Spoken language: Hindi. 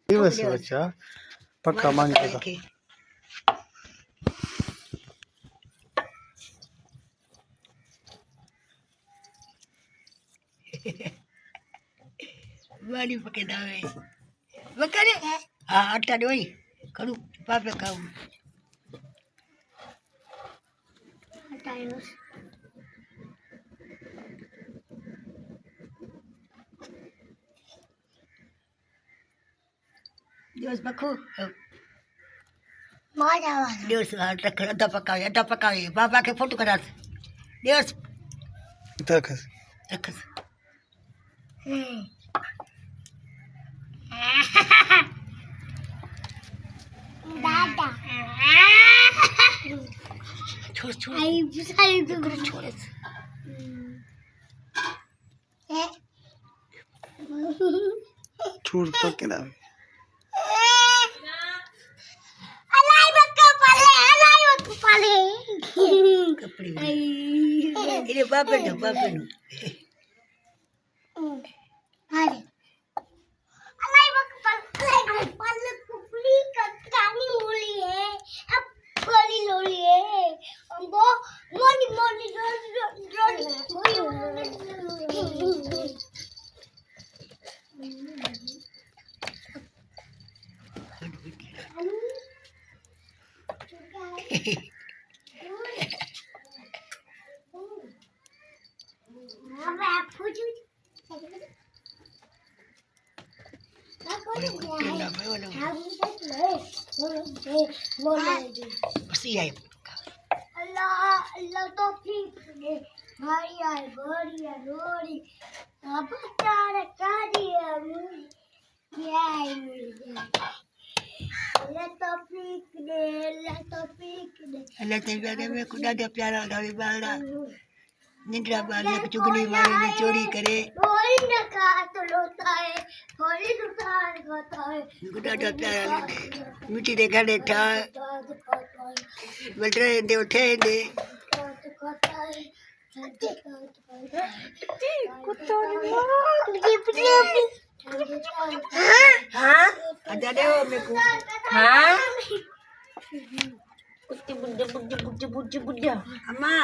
दिवस बच्चा पक्का मांगेगा वाली पके दावे बकरे हां आटा दोई करू पापे खाऊ दिवस बखू दिवस अड्डा पकावे बाबा के फोटो करा दिवस तखस रखस दादा छोड़ छोड़ आई बुसाई तो छोड़ छोड़ तो के ना कपड़े इने बापे नो अरे अलाई बक पल कुपली कटानी मोली है अब गोली लोली है वो मोनी अल्लाह तो ठीक है भाई यार बड़ी रोड़ी अब चार काड़ी है यार अल्लाह तो ठीक दे अल्लाह ते में खुदा दे प्यारा गावी बाला निंद्रा बाल में चुगली मारे ने चोरी करे होली न का तो लोता है होली दुकान खाता है खुदा दे प्यारा ने मिट्टी दे घड़े ठा बल्टे दे उठे दे कुत्ता हाँ आजा दे वो मेरे को हाँ कुत्ते बुड्ढे अम्मा